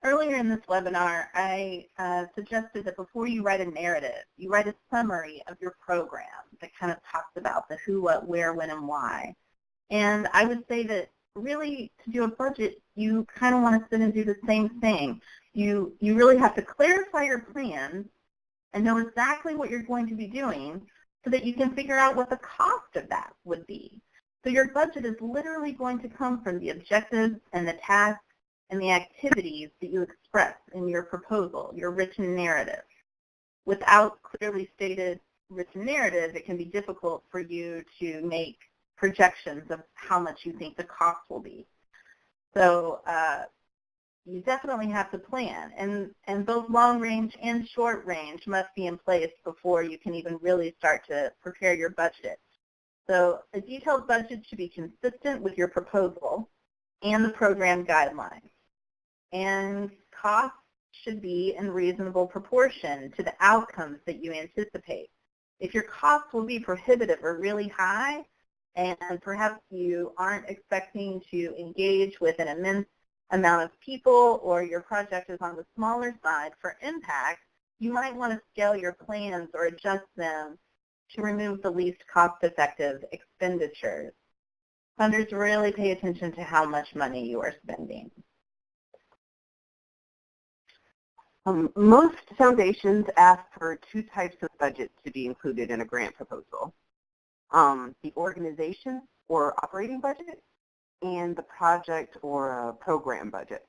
Earlier in this webinar, I suggested that before you write a narrative, you write a summary of your program that kind of talks about the who, what, where, when, and why. And I would say that really to do a budget, you kind of want to sit and do the same thing. You really have to clarify your plans and know exactly what you're going to be doing so that you can figure out what the cost of that would be. So your budget is literally going to come from the objectives and the tasks and the activities that you express in your proposal, your written narrative. Without clearly stated written narrative, it can be difficult for you to make projections of how much you think the cost will be. So you definitely have to plan, and both long range and short range must be in place before you can even really start to prepare your budget. So a detailed budget should be consistent with your proposal and the program guidelines. And costs should be in reasonable proportion to the outcomes that you anticipate. If your costs will be prohibitive or really high, and perhaps you aren't expecting to engage with an immense amount of people, or your project is on the smaller side for impact, you might want to scale your plans or adjust them to remove the least cost-effective expenditures. Funders really pay attention to how much money you are spending. Most foundations ask for two types of budgets to be included in a grant proposal. The organization or operating budget and the project or program budget.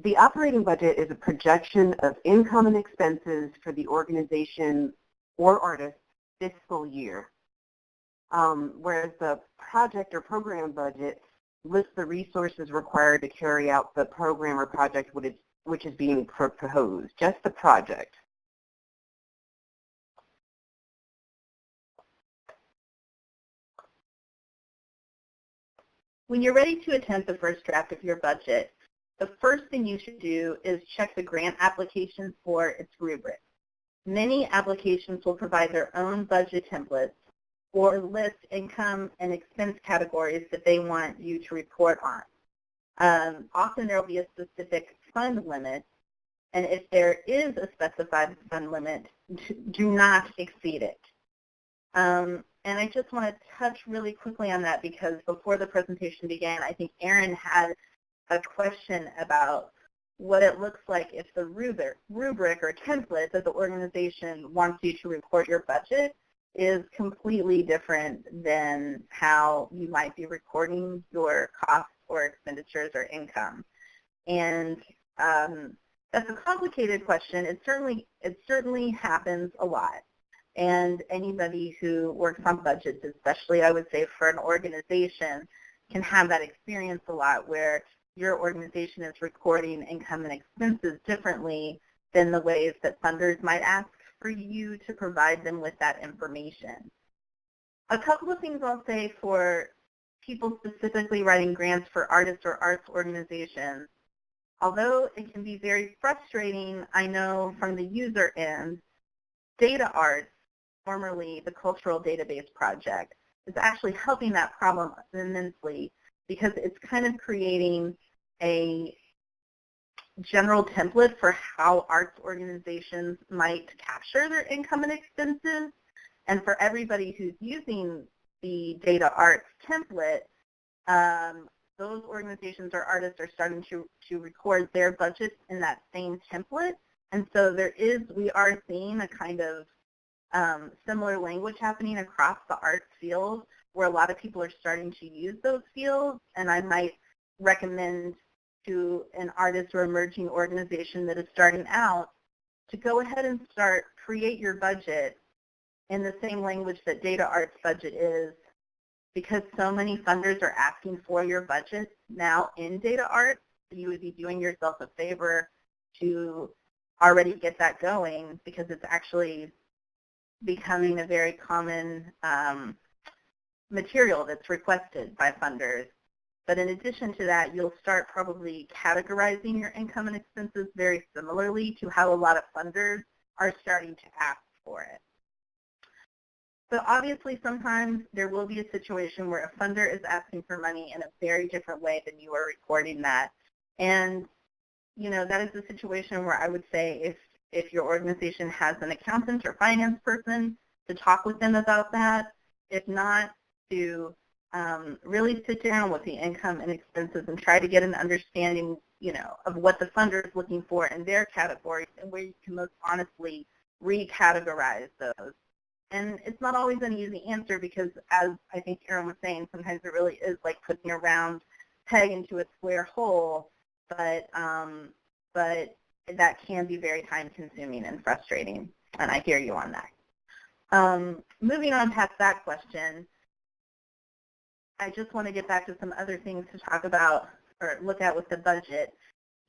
The operating budget is a projection of income and expenses for the organization or artist's fiscal year, whereas the project or program budget lists the resources required to carry out the program or project which is being proposed, just the project. When you're ready to attempt the first draft of your budget, the first thing you should do is check the grant application for its rubric. Many applications will provide their own budget templates or list income and expense categories that they want you to report on. Often there will be a specific fund limit, and if there is a specified fund limit, do not exceed it. And I just want to touch really quickly on that because before the presentation began, I think Erin had a question about what it looks like if the rubric or template that the organization wants you to report your budget is completely different than how you might be recording your costs or expenditures or income. And that's a complicated question. It certainly happens a lot. And anybody who works on budgets, especially I would say for an organization, can have that experience a lot where your organization is recording income and expenses differently than the ways that funders might ask for you to provide them with that information. A couple of things I'll say for people specifically writing grants for artists or arts organizations. Although it can be very frustrating, I know from the user end, Data Arts, formerly the Cultural Database Project, is actually helping that problem immensely because it's kind of creating a general template for how arts organizations might capture their income and expenses. And for everybody who's using the Data Arts template, those organizations or artists are starting to record their budgets in that same template. And so we are seeing a kind of similar language happening across the arts field where a lot of people are starting to use those fields. And I might recommend to an artist or emerging organization that is starting out to go ahead and create your budget in the same language that Data Arts budget is, because so many funders are asking for your budget now in Data Arts. You would be doing yourself a favor to already get that going because it's actually becoming a very common material that's requested by funders. But in addition to that, you'll start probably categorizing your income and expenses very similarly to how a lot of funders are starting to ask for it. So obviously sometimes there will be a situation where a funder is asking for money in a very different way than you are recording that. And that is a situation where I would say if your organization has an accountant or finance person, to talk with them about that. If not, to really sit down with the income and expenses and try to get an understanding, of what the funder is looking for in their categories and where you can most honestly recategorize those. And it's not always an easy answer because, as I think Erin was saying, sometimes it really is like putting a round peg into a square hole, but that can be very time-consuming and frustrating, and I hear you on that. Moving on past that question, I just want to get back to some other things to talk about or look at with the budget.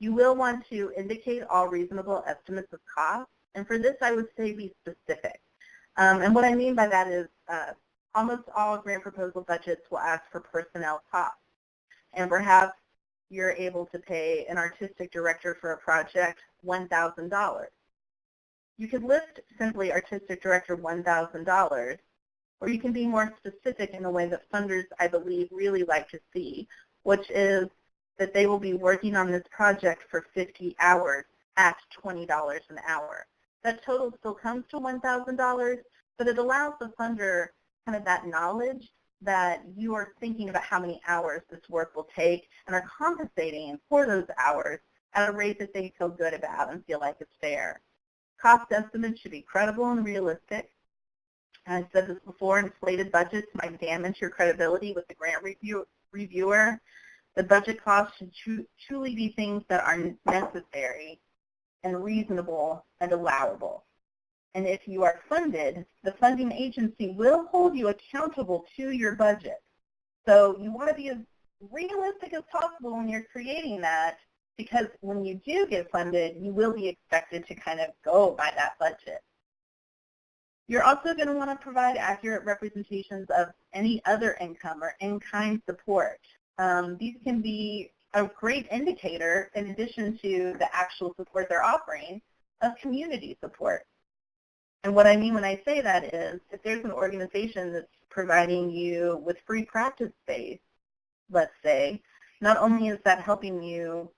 You will want to indicate all reasonable estimates of costs, and for this I would say be specific. And what I mean by that is almost all grant proposal budgets will ask for personnel costs, and perhaps you're able to pay an artistic director for a project $1,000. You could list simply artistic director $1,000, or you can be more specific in a way that funders, I believe, really like to see, which is that they will be working on this project for 50 hours at $20 an hour. That total still comes to $1,000, but it allows the funder kind of that knowledge that you are thinking about how many hours this work will take and are compensating for those hours at a rate that they feel good about and feel like it's fair. Cost estimates should be credible and realistic. I've said this before, inflated budgets might damage your credibility with the grant reviewer. The budget costs should truly be things that are necessary and reasonable and allowable. And if you are funded, the funding agency will hold you accountable to your budget. So you want to be as realistic as possible when you're creating that, because when you do get funded, you will be expected to kind of go by that budget. You're also going to want to provide accurate representations of any other income or in-kind support. These can be a great indicator, in addition to the actual support they're offering, of community support. And what I mean when I say that is, if there's an organization that's providing you with free practice space, let's say, not only is that helping you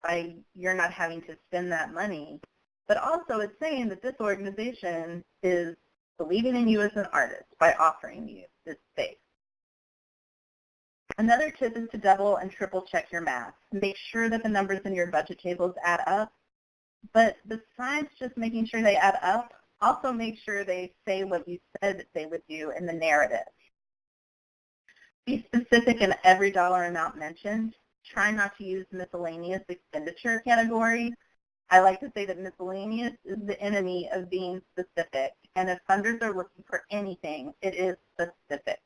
by you're not having to spend that money, but also it's saying that this organization is believing in you as an artist by offering you this space. Another tip is to double and triple check your math. Make sure that the numbers in your budget tables add up, but besides just making sure they add up, also make sure they say what you said that they would do in the narrative. Be specific in every dollar amount mentioned. Try not to use miscellaneous expenditure category. I like to say that miscellaneous is the enemy of being specific, and if funders are looking for anything, it is specific.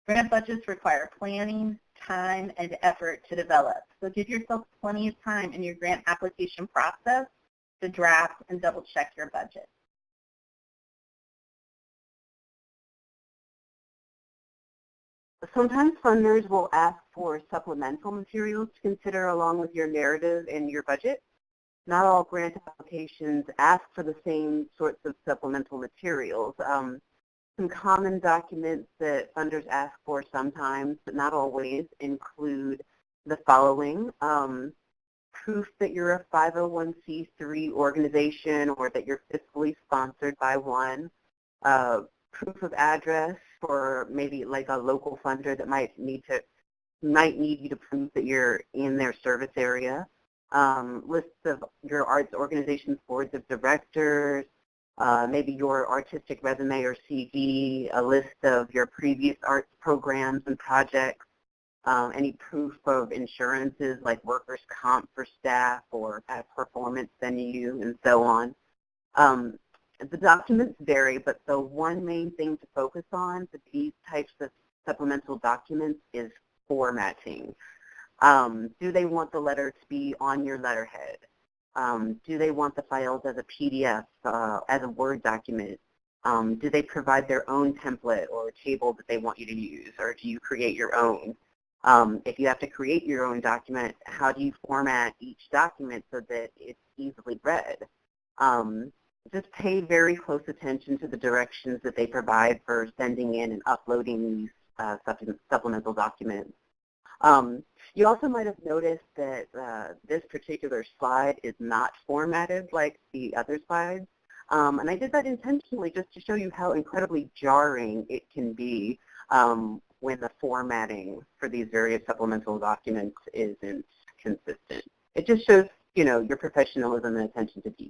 Grant budgets require planning, time, and effort to develop, so give yourself plenty of time in your grant application process to draft and double-check your budget. Sometimes funders will ask for supplemental materials to consider along with your narrative and your budget. Not all grant applications ask for the same sorts of supplemental materials. Some common documents that funders ask for sometimes, but not always, include the following. Proof that you're a 501c3 organization or that you're fiscally sponsored by one. Proof of address for maybe like a local funder that might need you to prove that you're in their service area. Lists of your arts organization's boards of directors, maybe your artistic resume or CV, a list of your previous arts programs and projects, any proof of insurances like workers' comp for staff or at a performance venue, and so on. The documents vary, but the one main thing to focus on for these types of supplemental documents is formatting. Do they want the letter to be on your letterhead? Do they want the files as a PDF, as a Word document? Do they provide their own template or a table that they want you to use, or do you create your own? If you have to create your own document, how do you format each document so that it's easily read? Just pay very close attention to the directions that they provide for sending in and uploading these supplemental documents. You also might have noticed that this particular slide is not formatted like the other slides. And I did that intentionally just to show you how incredibly jarring it can be when the formatting for these various supplemental documents isn't consistent. It just shows, you know, your professionalism and attention to detail.